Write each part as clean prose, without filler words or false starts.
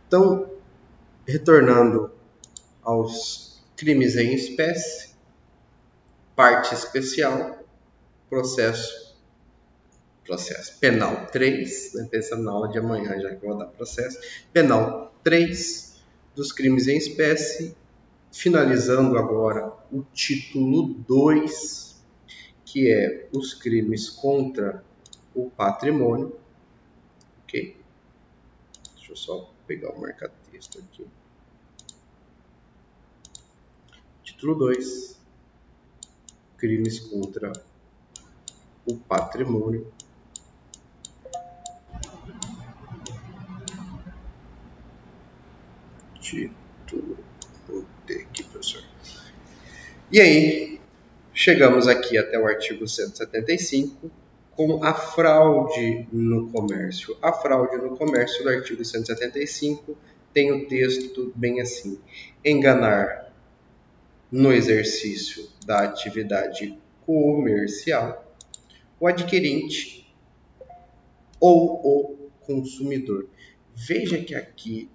Então, retornando aos crimes em espécie, parte especial, processo penal 3, né? Pensando na aula de amanhã, já que eu vou dar processo, penal 3 dos crimes em espécie, finalizando agora o título 2, que é os crimes contra o patrimônio. Ok? Deixa eu só pegar o marca-texto aqui. Título 2, crimes contra o patrimônio. Título, vou ter aqui, professor. E aí, chegamos aqui até o artigo 175 com a fraude no comércio. A fraude no comércio do artigo 175 tem o texto bem assim: enganar no exercício da atividade comercial o adquirente ou o consumidor. Veja que aqui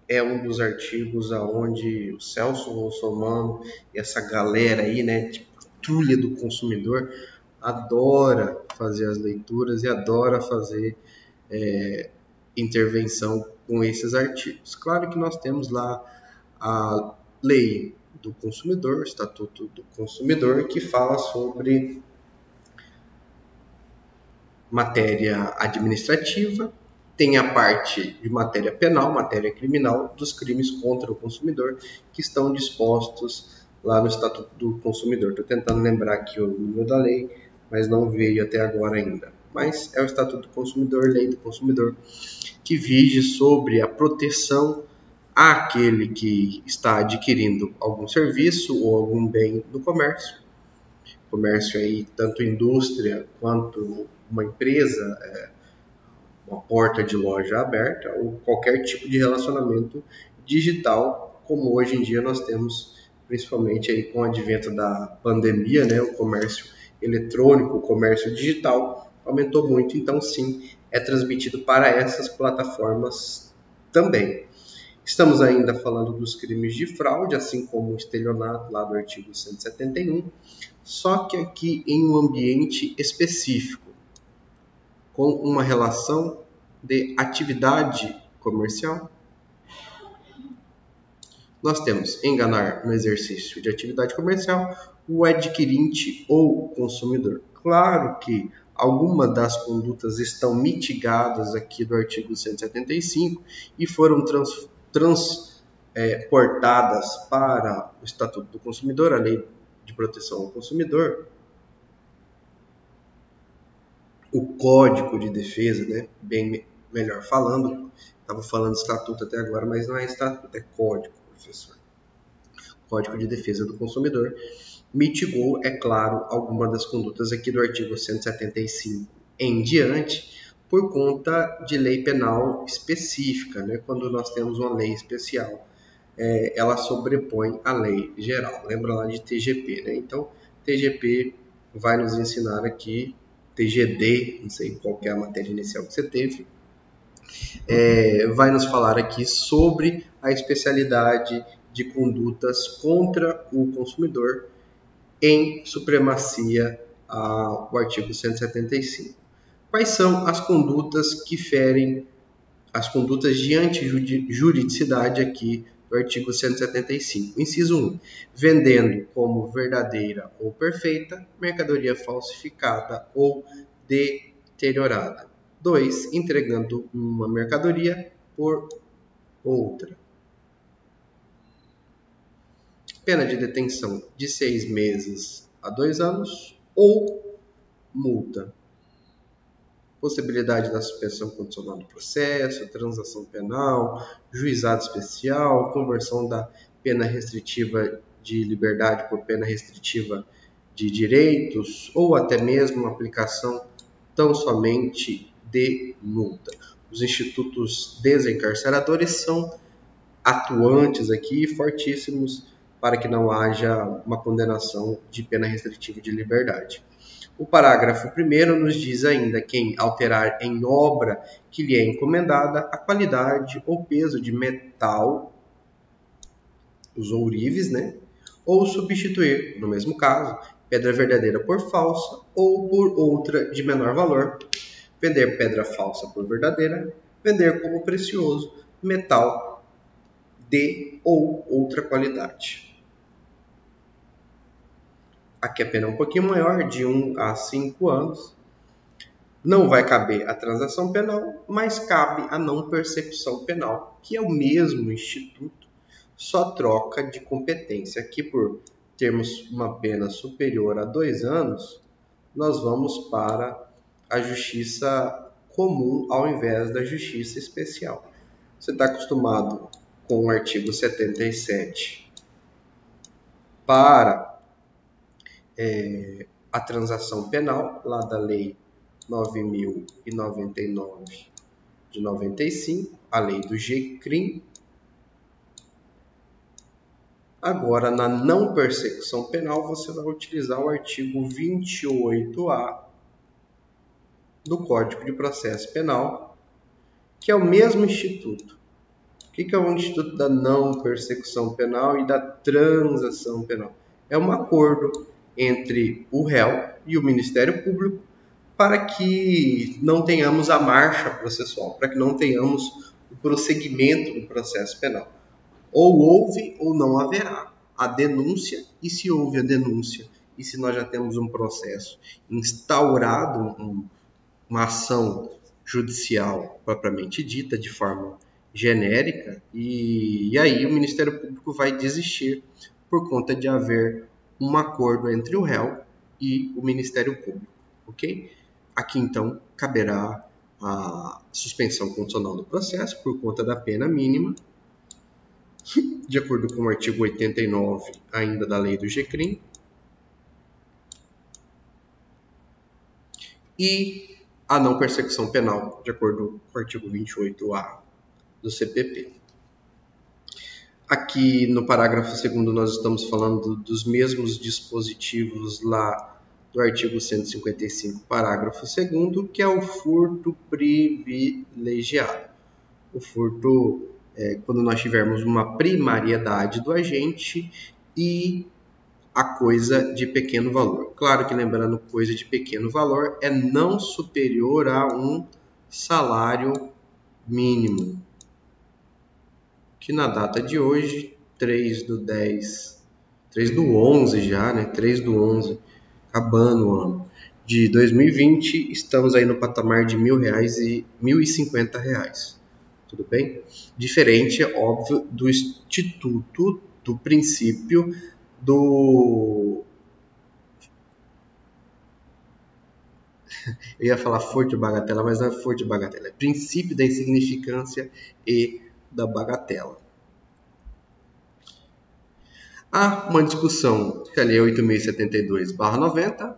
é um dos artigos aonde o Celso Russomano e essa galera aí, né, de patrulha do consumidor, adora fazer as leituras e adora fazer intervenção com esses artigos. Claro que nós temos lá a lei do consumidor, o Estatuto do Consumidor, que fala sobre matéria administrativa, tem a parte de matéria penal, matéria criminal, dos crimes contra o consumidor, que estão dispostos lá no Estatuto do Consumidor. Estou tentando lembrar aqui o número da lei, mas não veio até agora ainda. Mas é o Estatuto do Consumidor, Lei do Consumidor, que vige sobre a proteção àquele que está adquirindo algum serviço ou algum bem no comércio. Comércio aí, tanto indústria quanto uma empresa, uma porta de loja aberta ou qualquer tipo de relacionamento digital, como hoje em dia nós temos, principalmente aí com o advento da pandemia, né, o comércio eletrônico, o comércio digital aumentou muito, então sim, é transmitido para essas plataformas também. Estamos ainda falando dos crimes de fraude, assim como o estelionato lá do artigo 171, só que aqui em um ambiente específico, com uma relação de atividade comercial. Nós temos enganar no exercício de atividade comercial o adquirente ou consumidor. Claro que algumas das condutas estão mitigadas aqui do artigo 175 e foram transportadas para o Estatuto do Consumidor, a Lei de Proteção ao Consumidor, o Código de Defesa, né? Bem melhor falando, estava falando estatuto até agora, mas não é estatuto, é código, professor. Código de Defesa do Consumidor mitigou, é claro, alguma das condutas aqui do artigo 175 em diante, por conta de lei penal específica, né? Quando nós temos uma lei especial, ela sobrepõe a lei geral. Lembra lá de TGP, né? Então, TGP vai nos ensinar aqui, TGD, não sei qual é a matéria inicial que você teve, vai nos falar aqui sobre a especialidade de condutas contra o consumidor em supremacia ao artigo 175. Quais são as condutas que ferem, as condutas de antijuridicidade aqui do artigo 175? Inciso 1. Vendendo como verdadeira ou perfeita mercadoria falsificada ou deteriorada. 2. Entregando uma mercadoria por outra. Pena de detenção de 6 meses a 2 anos ou multa. Possibilidade da suspensão condicional do processo, transação penal, juizado especial, conversão da pena restritiva de liberdade por pena restritiva de direitos ou até mesmo aplicação tão somente de multa. Os institutos desencarceradores são atuantes aqui, fortíssimos, para que não haja uma condenação de pena restritiva de liberdade. O parágrafo 1º nos diz ainda: quem alterar em obra que lhe é encomendada a qualidade ou peso de metal, os ourives, né? Ou substituir, no mesmo caso, pedra verdadeira por falsa ou por outra de menor valor, vender pedra falsa por verdadeira, vender como precioso metal de ou outra qualidade. Aqui a pena é um pouquinho maior, de 1 a 5 anos. Não vai caber a transação penal, mas cabe a não persecução penal, que é o mesmo instituto, só troca de competência. Aqui, por termos uma pena superior a 2 anos, nós vamos para a justiça comum ao invés da justiça especial. Você está acostumado com o artigo 77 para a transação penal, lá da Lei 9.099 de 95, a Lei do GCRIM. Agora, na não persecução penal, você vai utilizar o artigo 28A do Código de Processo Penal, que é o mesmo instituto. O que é o instituto da não persecução penal e da transação penal? É um acordo entre o réu e o Ministério Público para que não tenhamos a marcha processual, para que não tenhamos o prosseguimento do processo penal. Ou houve ou não haverá a denúncia, e se houve a denúncia, e se nós já temos um processo instaurado, uma ação judicial propriamente dita, de forma genérica, e aí o Ministério Público vai desistir por conta de haver um acordo entre o réu e o Ministério Público, ok? Aqui, então, caberá a suspensão condicional do processo por conta da pena mínima, de acordo com o artigo 89 ainda da Lei do GCRIM, e a não persecução penal, de acordo com o artigo 28A do CPP. Aqui no parágrafo 2º nós estamos falando dos mesmos dispositivos lá do artigo 155, parágrafo 2º, que é o furto privilegiado. O furto é quando nós tivermos uma primariedade do agente e a coisa de pequeno valor. Claro que, lembrando, coisa de pequeno valor é não superior a um salário mínimo, que na data de hoje, 3/11 já, né? 3/11, acabando o ano de 2020, estamos aí no patamar de R$1.000 e R$1.050. Tudo bem? Diferente, é óbvio, do instituto, do princípio do... Eu ia falar furto de bagatela, mas não é furto de bagatela. É princípio da insignificância e da bagatela. Há uma discussão que a Lei 8.072/90,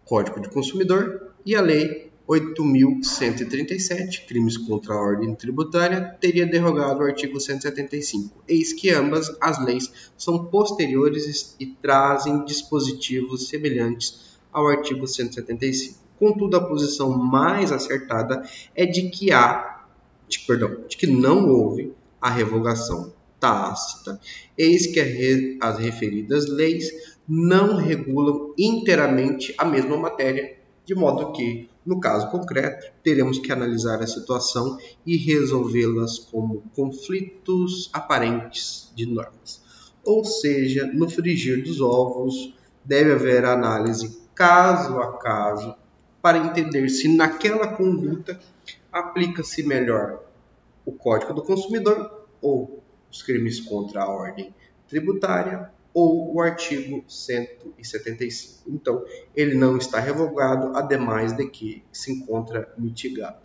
Código de Consumidor, e a Lei 8.137, Crimes contra a Ordem Tributária, teria derrogado o artigo 175. Eis que ambas as leis são posteriores e trazem dispositivos semelhantes ao artigo 175. Contudo, a posição mais acertada é de que não houve a revogação tácita, eis que as referidas leis não regulam inteiramente a mesma matéria, de modo que, no caso concreto, teremos que analisar a situação e resolvê-las como conflitos aparentes de normas. Ou seja, no frigir dos ovos, deve haver análise caso a caso para entender se naquela conduta aplica-se melhor o Código do Consumidor ou os crimes contra a ordem tributária ou o artigo 175. Então, ele não está revogado, ademais de que se encontra mitigado.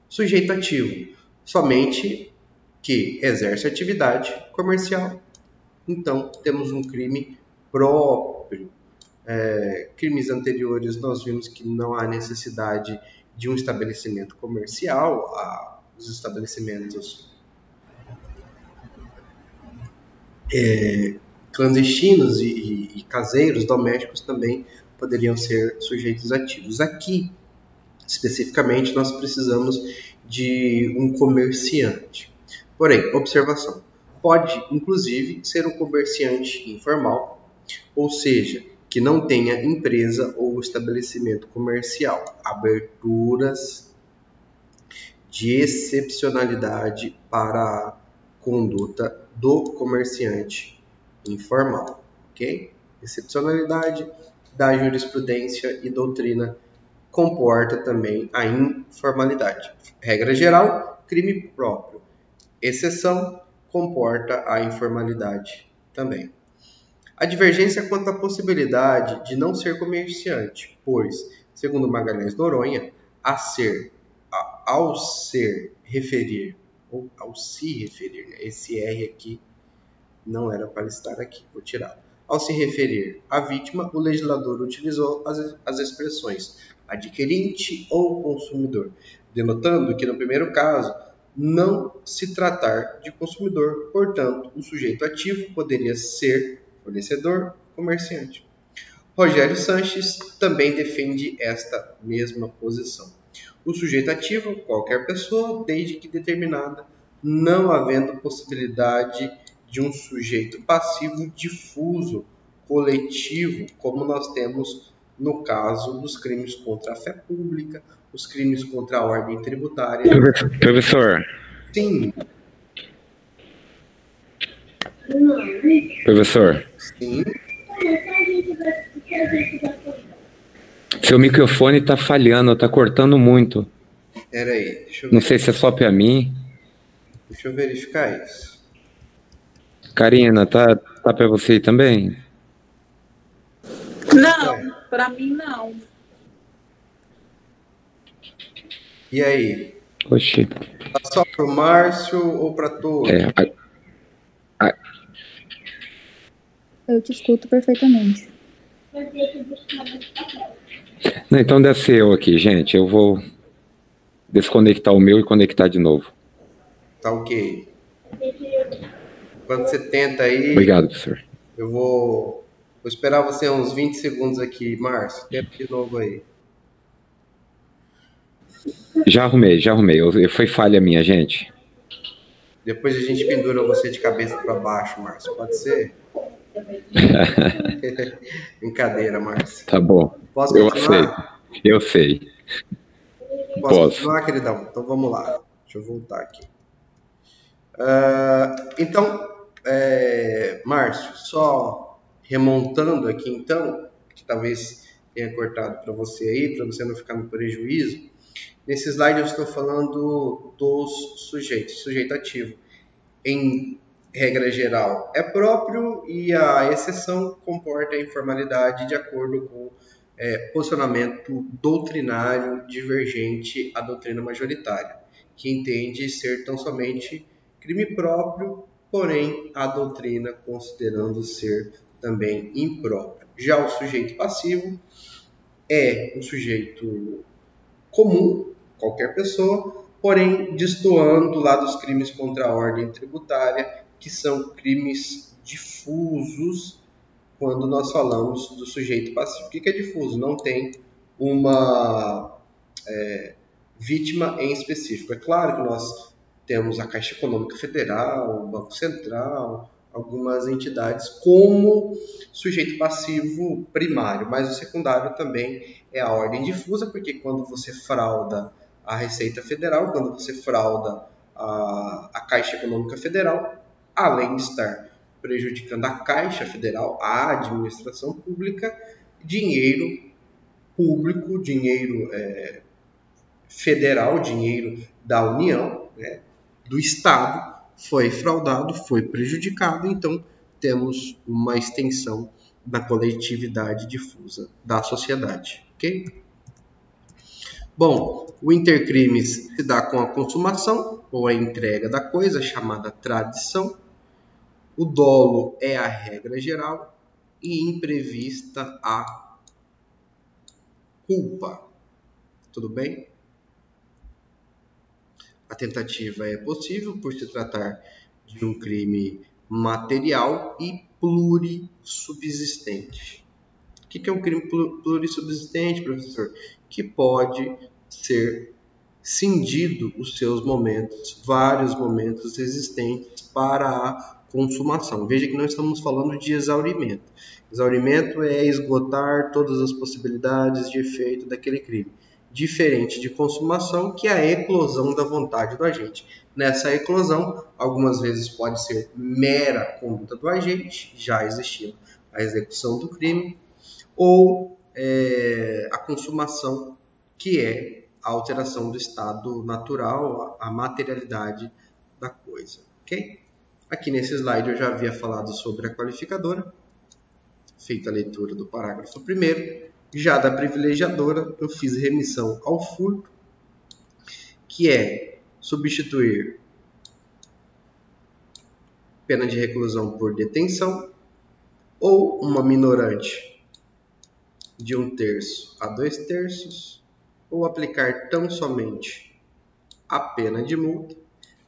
Sujeito ativo, somente que exerce atividade comercial. Então, temos um crime próprio. Crimes anteriores, nós vimos que não há necessidade de um estabelecimento comercial, os estabelecimentos clandestinos e caseiros, domésticos, também poderiam ser sujeitos ativos. Aqui, especificamente, nós precisamos de um comerciante. Porém, observação, pode, inclusive, ser um comerciante informal, ou seja, que não tenha empresa ou estabelecimento comercial, aberturas de excepcionalidade para a conduta do comerciante informal, ok? Excepcionalidade da jurisprudência e doutrina comporta também a informalidade. Regra geral, crime próprio. Exceção comporta a informalidade também. A divergência quanto à possibilidade de não ser comerciante, pois, segundo Magalhães Noronha, ao se referir, né? Esse R aqui não era para estar aqui, vou tirar. Ao se referir à vítima, o legislador utilizou as expressões adquirente ou consumidor, denotando que no primeiro caso não se tratar de consumidor, portanto, o sujeito ativo poderia ser fornecedor, comerciante. Rogério Sanches também defende esta mesma posição. O sujeito ativo, qualquer pessoa, desde que determinada, não havendo possibilidade de um sujeito passivo difuso, coletivo, como nós temos no caso dos crimes contra a fé pública, os crimes contra a ordem tributária. Professor. Sim. Professor. Sim. Seu microfone está falhando, está cortando muito. Pera aí, deixa eu ver. Não sei se é só para mim. Deixa eu verificar isso. Karina, tá para você também? Não, para mim não. E aí? Oxi. Tá só para o Márcio ou para todos? Eu te escuto perfeitamente. Não, então deve ser eu aqui, gente. Eu vou desconectar o meu e conectar de novo. Tá ok. Quando você tenta aí... Obrigado, professor. Eu vou esperar você uns 20 segundos aqui, Márcio. Tenta de novo aí. Já arrumei. Foi falha minha, gente. Depois a gente pendura você de cabeça para baixo, Márcio. Pode ser? Brincadeira, Márcio. Tá bom. Posso continuar? Eu sei. Posso continuar, queridão? Então vamos lá. Deixa eu voltar aqui. Então, Márcio, só remontando aqui então, que talvez tenha cortado para você aí, para você não ficar no prejuízo. Nesse slide eu estou falando dos sujeitos, sujeito ativo. Em regra geral é próprio e a exceção comporta a informalidade de acordo com posicionamento doutrinário divergente à doutrina majoritária, que entende ser tão somente crime próprio, porém a doutrina considerando ser também impróprio. Já o sujeito passivo é um sujeito comum, qualquer pessoa, porém destoando lá dos crimes contra a ordem tributária, que são crimes difusos quando nós falamos do sujeito passivo. O que é difuso? Não tem uma vítima em específico. É claro que nós temos a Caixa Econômica Federal, o Banco Central, algumas entidades como sujeito passivo primário, mas o secundário também é a ordem difusa, porque quando você frauda a Receita Federal, quando você frauda a Caixa Econômica Federal, além de estar prejudicando a Caixa Federal, a administração pública, dinheiro público, dinheiro federal, dinheiro da União, né, do Estado, foi fraudado, foi prejudicado, então temos uma extensão da coletividade difusa da sociedade, ok? Bom, o intercrimes se dá com a consumação ou a entrega da coisa, chamada tradição. O dolo é a regra geral e imprevista a culpa. Tudo bem? A tentativa é possível por se tratar de um crime material e plurissubsistente. O que é um crime plurissubsistente, professor? Que pode ser cindido os seus momentos, vários momentos existentes para a consumação. Veja que nós estamos falando de exaurimento. Exaurimento é esgotar todas as possibilidades de efeito daquele crime. Diferente de consumação, que é a eclosão da vontade do agente. Nessa eclosão, algumas vezes pode ser mera conduta do agente, já existindo a execução do crime, ou a consumação, que é a alteração do estado natural, a materialidade da coisa. Ok? Aqui nesse slide eu já havia falado sobre a qualificadora, feita a leitura do parágrafo 1º. Já da privilegiadora, eu fiz remissão ao furto, que é substituir pena de reclusão por detenção, ou uma minorante de 1/3 a 2/3, ou aplicar tão somente a pena de multa,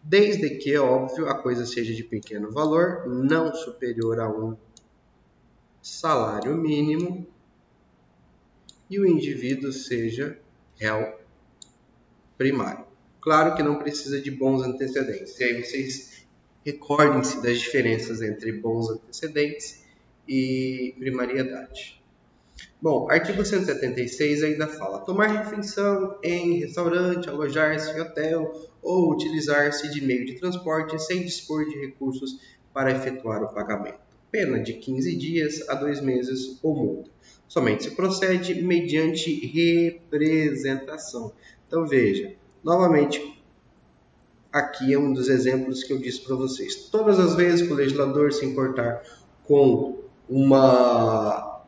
desde que, é óbvio, a coisa seja de pequeno valor, não superior a um salário mínimo, e o indivíduo seja réu primário. Claro que não precisa de bons antecedentes. E aí vocês recordem-se das diferenças entre bons antecedentes e primariedade. Bom, artigo 176 ainda fala: tomar refeição em restaurante, alojar-se em hotel ou utilizar-se de meio de transporte sem dispor de recursos para efetuar o pagamento. Pena de 15 dias a 2 meses ou multa. Somente se procede mediante representação. Então veja, novamente, aqui é um dos exemplos que eu disse para vocês. Todas as vezes que o legislador se importar com uma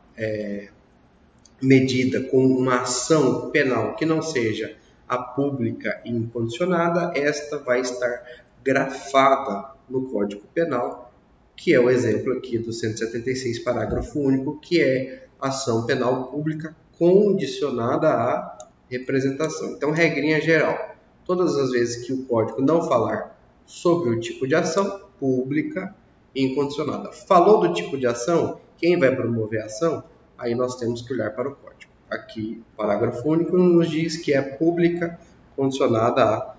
medida, com uma ação penal que não seja a pública e incondicionada, esta vai estar grafada no Código Penal, que é o exemplo aqui do 176, parágrafo único, que é ação penal pública condicionada à representação. Então, regrinha geral, todas as vezes que o Código não falar sobre o tipo de ação, pública e incondicionada. Falou do tipo de ação, quem vai promover a ação? Aí nós temos que olhar para o Código. Aqui, o parágrafo único nos diz que é pública condicionada à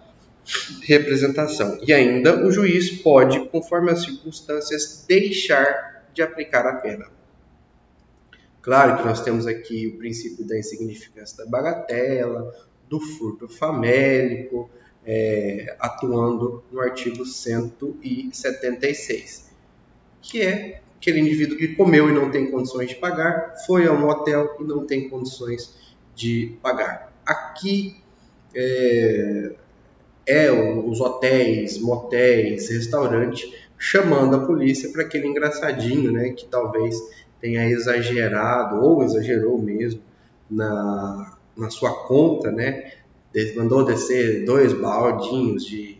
representação. E ainda o juiz pode, conforme as circunstâncias, deixar de aplicar a pena. Claro que nós temos aqui o princípio da insignificância da bagatela, do furto famélico, atuando no artigo 176, que é aquele indivíduo que comeu e não tem condições de pagar, foi a um hotel e não tem condições de pagar. Aqui os hotéis, motéis, restaurantes, chamando a polícia para aquele engraçadinho, né, que talvez tenha exagerado ou exagerou mesmo na sua conta, né, mandou descer 2 baldinhos de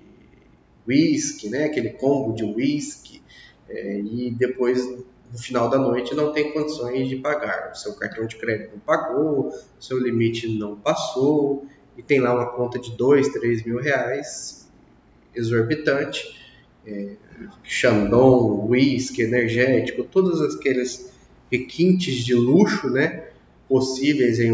whisky, né, aquele combo de whisky, e depois, no final da noite, não tem condições de pagar. O seu cartão de crédito não pagou, o seu limite não passou, e tem lá uma conta de 2, 3 mil reais, exorbitante, Chandon, whisky, energético, todos aqueles requintes de luxo, né, possíveis em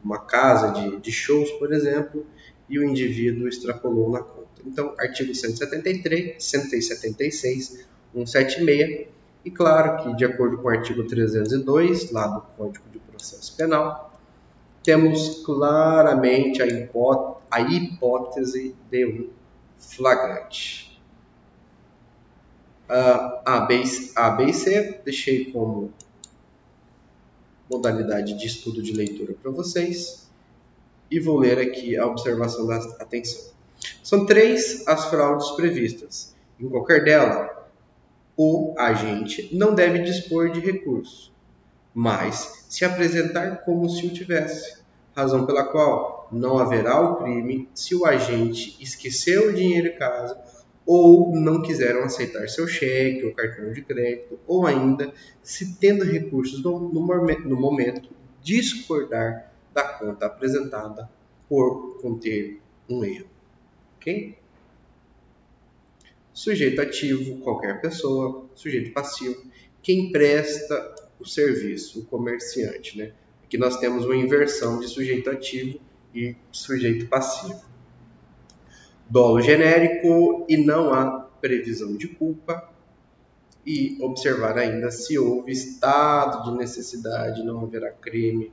uma casa de shows, por exemplo, e o indivíduo extrapolou na conta. Então, artigo 173, 176, 176, e claro que, de acordo com o artigo 302, lá do Código de Processo Penal, temos claramente a hipótese de um flagrante. A, B e C deixei como modalidade de estudo de leitura para vocês e vou ler aqui a observação da atenção. São 3 as fraudes previstas. Em qualquer delas, o agente não deve dispor de recurso, mas se apresentar como se o tivesse, razão pela qual não haverá o crime se o agente esqueceu o dinheiro em casa ou não quiseram aceitar seu cheque ou cartão de crédito, ou ainda, se tendo recursos no momento, discordar da conta apresentada por conter um erro. Ok? Sujeito ativo, qualquer pessoa. Sujeito passivo, quem presta o serviço, o comerciante, né? Aqui nós temos uma inversão de sujeito ativo e sujeito passivo. Dolo genérico e não há previsão de culpa. E observar ainda se houve estado de necessidade, não haverá crime,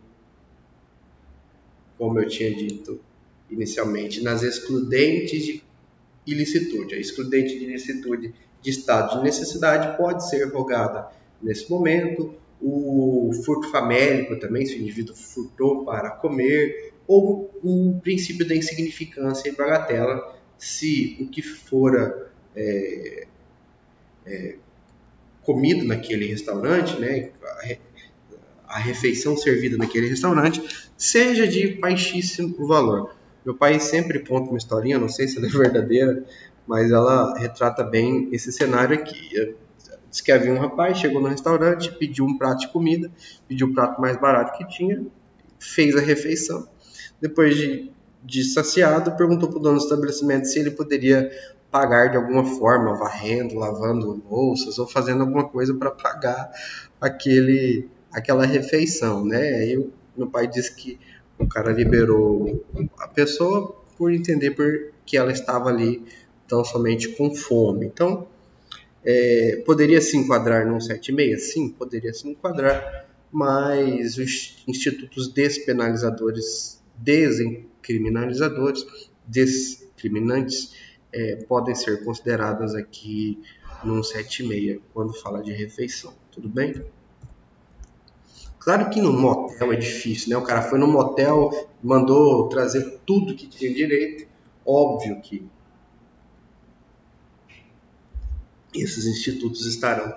como eu tinha dito inicialmente, nas excludentes de ilicitude. A excludente de ilicitude de estado de necessidade pode ser rogada nesse momento. O furto famélico também, se o indivíduo furtou para comer, ou o princípio da insignificância e bagatela, se o que fora comido naquele restaurante, né, a refeição servida naquele restaurante, seja de baixíssimo valor. Meu pai sempre conta uma historinha, não sei se ela é verdadeira, mas ela retrata bem esse cenário aqui. Diz que havia um rapaz, chegou no restaurante, pediu um prato de comida, pediu o prato mais barato que tinha, fez a refeição. Depois de saciado, perguntou para o dono do estabelecimento se ele poderia pagar de alguma forma, varrendo, lavando louças ou fazendo alguma coisa para pagar aquela refeição, né? Aí meu pai disse que o cara liberou a pessoa por entender que ela estava ali tão somente com fome. Então, poderia se enquadrar num 7,6? Sim, poderia se enquadrar, mas os institutos despenalizadores, descriminantes, podem ser consideradas aqui num 7,6 quando fala de refeição, tudo bem? Claro que no motel é difícil, né? O cara foi no motel, mandou trazer tudo que tinha direito, óbvio que esses institutos estarão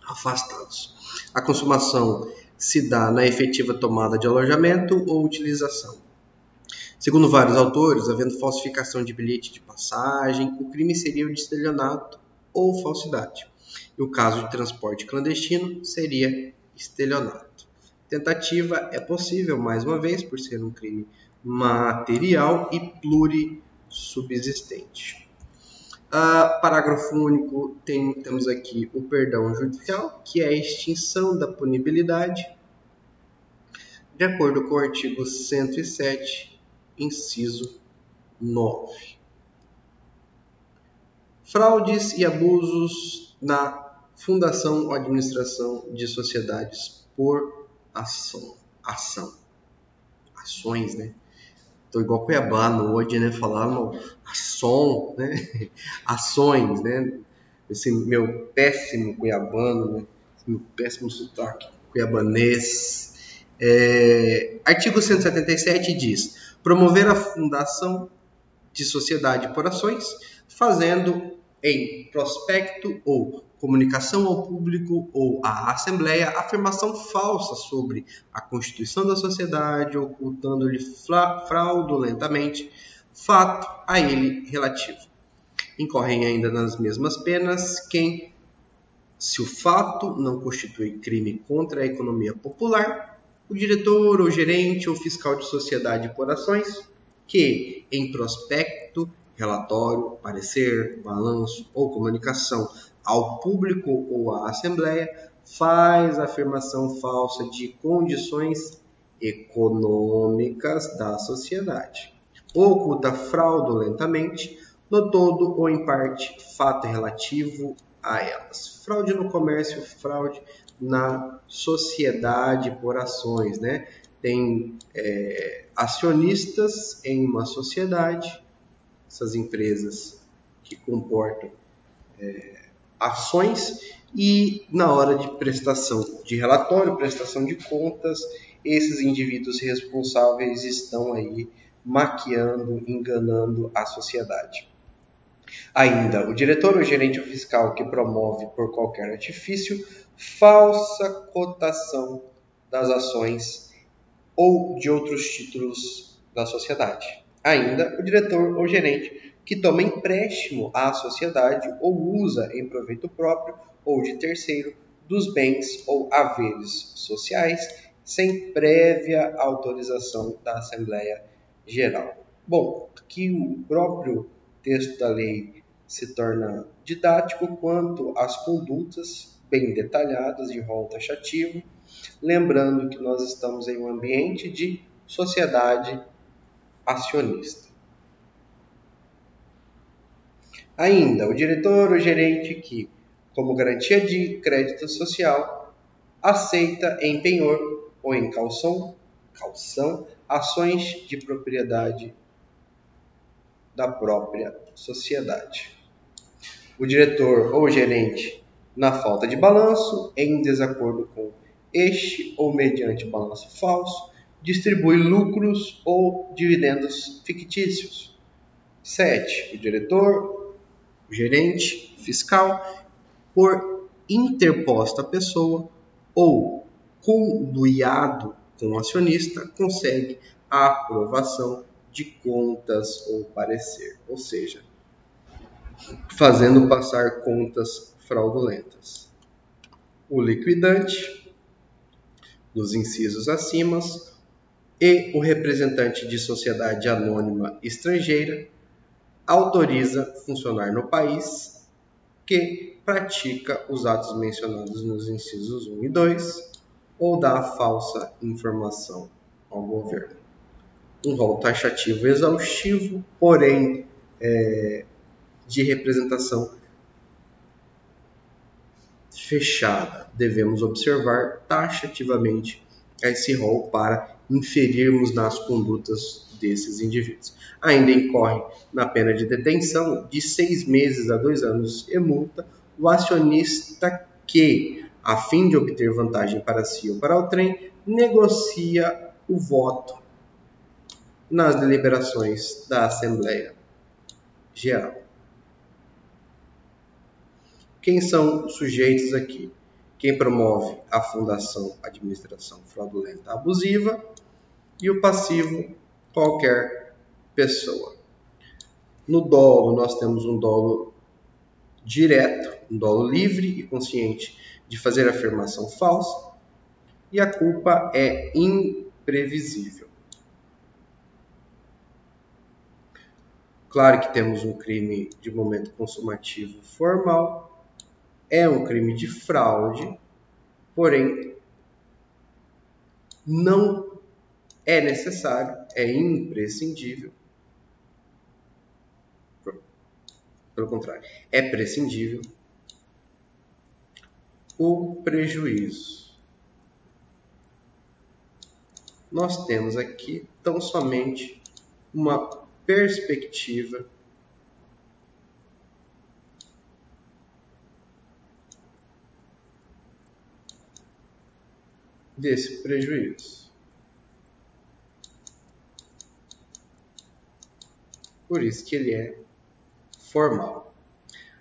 afastados. A consumação se dá na efetiva tomada de alojamento ou utilização. Segundo vários autores, havendo falsificação de bilhete de passagem, o crime seria o de estelionato ou falsidade. E o caso de transporte clandestino seria estelionato. Tentativa é possível, mais uma vez, por ser um crime material e plurissubsistente. Parágrafo único, temos aqui o perdão judicial, que é a extinção da punibilidade, de acordo com o artigo 107, inciso 9. Fraudes e abusos na fundação ou administração de sociedades por ações, né? Tô igual cuiabano hoje, né? Falando ação, né? Ações, né? Esse meu péssimo cuiabano, né? Esse meu péssimo sotaque cuiabanês. Artigo 177 diz: promover a fundação de sociedade por ações, fazendo em prospecto ou comunicação ao público ou à Assembleia afirmação falsa sobre a constituição da sociedade, ocultando-lhe fraudulentamente fato a ele relativo. Incorrem ainda nas mesmas penas quem, se o fato não constitui crime contra a economia popular, o diretor ou gerente ou fiscal de sociedade por ações, que, em prospecto, relatório, parecer, balanço ou comunicação ao público ou à Assembleia, faz afirmação falsa de condições econômicas da sociedade, oculta fraudulentamente, no todo ou em parte, fato relativo a elas. Fraude no comércio, fraude na sociedade por ações, né? Tem acionistas em uma sociedade, essas empresas que comportam ações, e na hora de prestação de relatório, prestação de contas, esses indivíduos responsáveis estão aí maquiando, enganando a sociedade. Ainda, o diretor ou gerente fiscal que promove por qualquer artifício falsa cotação das ações ou de outros títulos da sociedade. Ainda, o diretor ou gerente que toma empréstimo à sociedade ou usa em proveito próprio ou de terceiro dos bens ou haveres sociais sem prévia autorização da Assembleia Geral. Bom, aqui o próprio texto da lei se torna didático quanto às condutas bem detalhadas de rol taxativo, lembrando que nós estamos em um ambiente de sociedade acionista. Ainda, o diretor ou gerente que, como garantia de crédito social, aceita em penhor ou em calção ações de propriedade da própria sociedade. O diretor ou gerente, na falta de balanço, em desacordo com este ou mediante balanço falso, distribui lucros ou dividendos fictícios. 7. O diretor, o gerente fiscal, por interposta pessoa ou conluiado com o acionista, consegue a aprovação de contas ou parecer, ou seja, fazendo passar contas fraudulentas. O liquidante, nos incisos acima, e o representante de sociedade anônima estrangeira autoriza funcionar no país que pratica os atos mencionados nos incisos 1 e 2 ou dá falsa informação ao governo. Um rol taxativo exaustivo, porém de representação fechada. Devemos observar taxativamente esse rol para inferirmos nas condutas desses indivíduos. Ainda incorre na pena de detenção de 6 meses a 2 anos e multa o acionista que, a fim de obter vantagem para si ou para o trem, negocia o voto nas deliberações da Assembleia Geral. Quem são os sujeitos aqui? Quem promove a fundação, administração fraudulenta abusiva, e o passivo, qualquer pessoa. No dolo, nós temos um dolo direto, um dolo livre e consciente de fazer afirmação falsa, e a culpa é imprevisível. Claro que temos um crime de momento consumativo formal, é um crime de fraude, porém não é necessário, é imprescindível. Pelo contrário, é prescindível o prejuízo. Nós temos aqui tão somente uma perspectiva desse prejuízo. Por isso que ele é formal.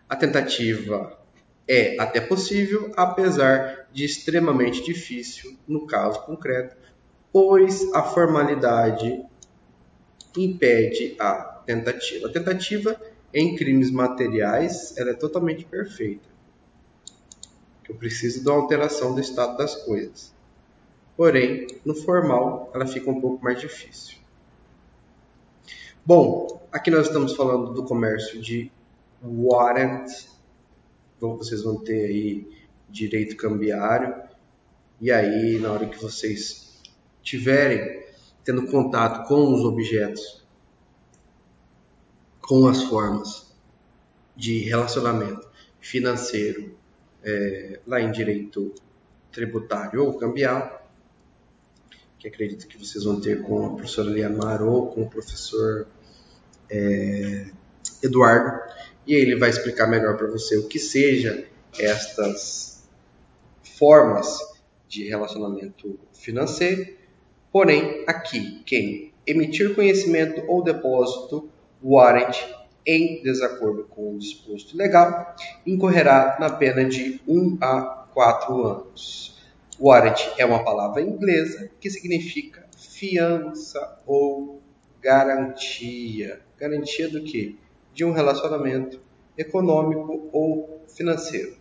A tentativa é até possível, apesar de extremamente difícil no caso concreto, pois a formalidade impede a tentativa. A tentativa em crimes materiais ela é totalmente perfeita. Eu preciso de uma alteração do estado das coisas. Porém, no formal, ela fica um pouco mais difícil. Bom, aqui nós estamos falando do comércio de warrant. Vocês vão ter aí direito cambiário. E aí, na hora que vocês tiverem tendo contato com os objetos, com as formas de relacionamento financeiro, lá em direito tributário ou cambial, que acredito que vocês vão ter com a professora Liamar ou com o professor Eduardo, e ele vai explicar melhor para você o que seja estas formas de relacionamento financeiro. Porém, aqui, quem emitir conhecimento ou depósito warrant em desacordo com o disposto legal, incorrerá na pena de 1 a 4 anos. Warrant é uma palavra inglesa que significa fiança ou garantia. Garantia do quê? De um relacionamento econômico ou financeiro.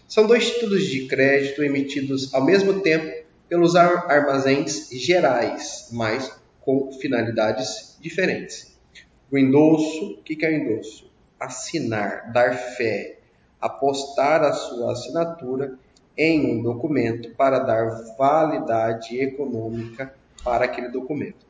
São 2 títulos de crédito emitidos ao mesmo tempo pelos armazéns gerais, mas com finalidades diferentes. O endosso, o que é o endosso? assinar, dar fé, apostar a sua assinatura em um documento para dar validade econômica para aquele documento.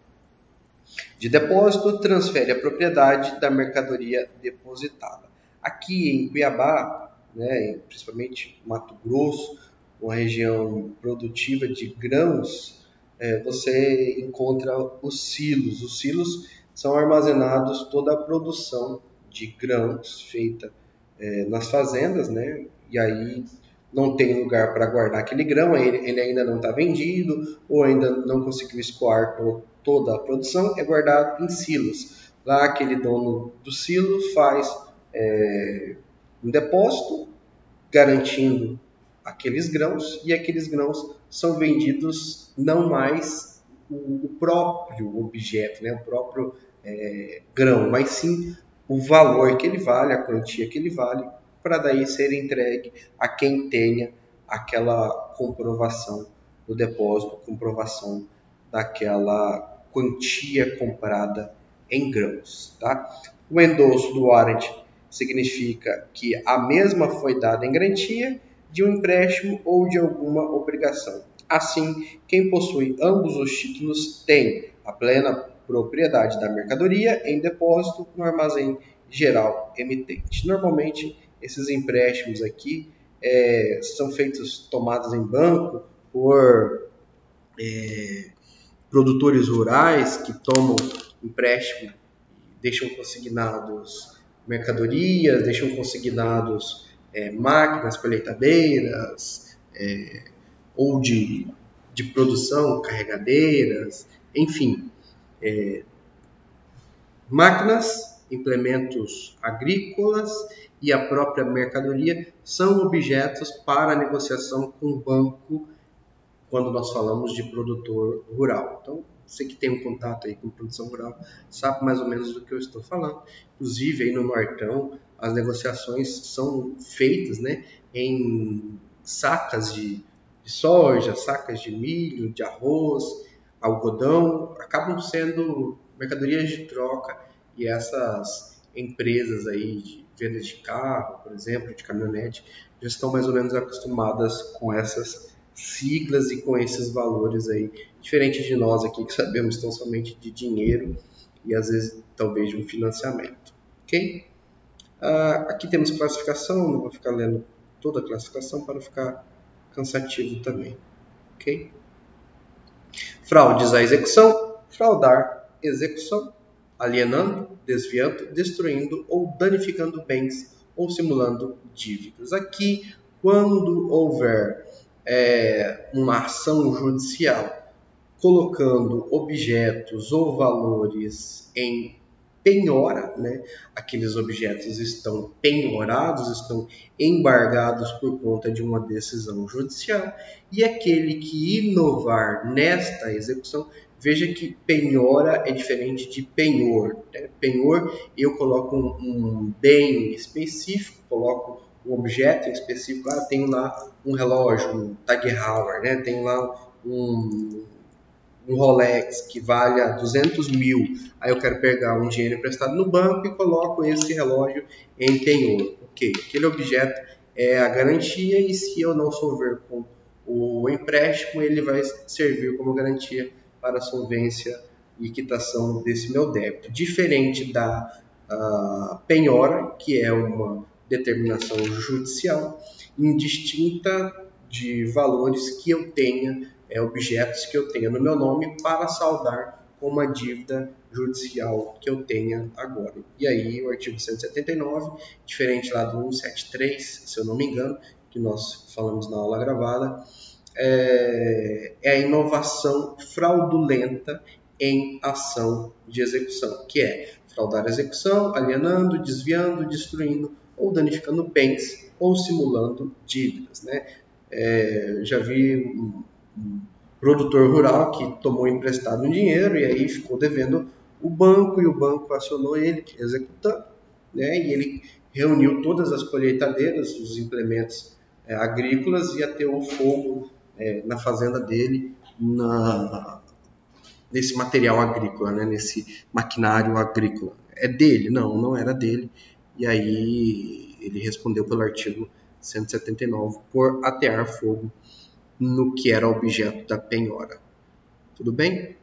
De depósito, transfere a propriedade da mercadoria depositada. Aqui em Cuiabá, né, principalmente Mato Grosso, uma região produtiva de grãos, você encontra os silos. Os silos são armazenados toda a produção de grãos feita nas fazendas, né? E aí não tem lugar para guardar aquele grão, ele ainda não está vendido ou ainda não conseguiu escoar toda a produção, é guardado em silos. Lá aquele dono do silo faz um depósito garantindo aqueles grãos, e aqueles grãos são vendidos não mais o próprio objeto, né, o próprio grão, mas sim o valor que ele vale, a quantia que ele vale, para daí ser entregue a quem tenha aquela comprovação do depósito, comprovação daquela quantia comprada em grãos. Tá? O endosso do warrant significa que a mesma foi dada em garantia de um empréstimo ou de alguma obrigação. Assim, quem possui ambos os títulos tem a plena propriedade da mercadoria em depósito no armazém geral emitente. Normalmente, esses empréstimos aqui são tomados em banco por produtores rurais que tomam empréstimo, deixam consignados mercadorias, deixam consignados máquinas colheitadeiras ou de produção, carregadeiras, enfim, máquinas, implementos agrícolas e a própria mercadoria são objetos para negociação com o banco quando nós falamos de produtor rural. Então, você que tem um contato aí com produção rural sabe mais ou menos do que eu estou falando. Inclusive, aí no Nortão, as negociações são feitas, né, em sacas de soja, sacas de milho, de arroz, algodão, acabam sendo mercadorias de troca, e essas empresas aí de venda de carro, por exemplo, de caminhonete, já estão mais ou menos acostumadas com essas siglas e com esses valores aí, diferente de nós aqui que sabemos tão somente de dinheiro e às vezes talvez de um financiamento, ok? Aqui temos classificação, não vou ficar lendo toda a classificação para não ficar cansativo também, ok? Fraudes à execução, fraudar, execução, alienando, desviando, destruindo ou danificando bens ou simulando dívidas. Aqui, quando houver uma ação judicial colocando objetos ou valores em penhora, né? Aqueles objetos estão penhorados, estão embargados por conta de uma decisão judicial, e aquele que inovar nesta execução, veja que penhora é diferente de penhor, né? Penhor, eu coloco um bem específico, coloco um objeto específico, tenho lá um relógio, um Tag Heuer, né? Tenho lá um Rolex que vale a 200 mil, aí eu quero pegar um dinheiro emprestado no banco e coloco esse relógio em penhor. Ok, aquele objeto é a garantia, e se eu não solver com o empréstimo, ele vai servir como garantia para a solvência e quitação desse meu débito. Diferente da penhora, que é uma determinação judicial indistinta de valores que eu tenha, objetos que eu tenha no meu nome para saldar com uma dívida judicial que eu tenha agora. E aí o artigo 179, diferente lá do 173, se eu não me engano, que nós falamos na aula gravada, é a inovação fraudulenta em ação de execução, que é fraudar a execução, alienando, desviando, destruindo ou danificando bens ou simulando dívidas, né? Já vi um produtor rural que tomou emprestado um dinheiro e aí ficou devendo o banco, e o banco acionou ele, executando, né? E ele reuniu todas as colheitadeiras, os implementos agrícolas, e ateou fogo na fazenda dele, nesse material agrícola, né? Nesse maquinário agrícola. É dele? Não, não era dele. E aí ele respondeu pelo artigo 179 por atear fogo no que era objeto da penhora. Tudo bem?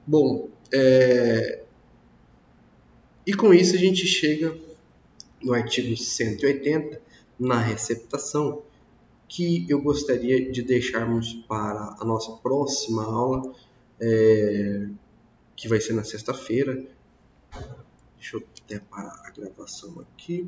Bom, e com isso a gente chega no artigo 180, na receptação, que eu gostaria de deixarmos para a nossa próxima aula, que vai ser na sexta-feira. Deixa eu até parar a gravação aqui.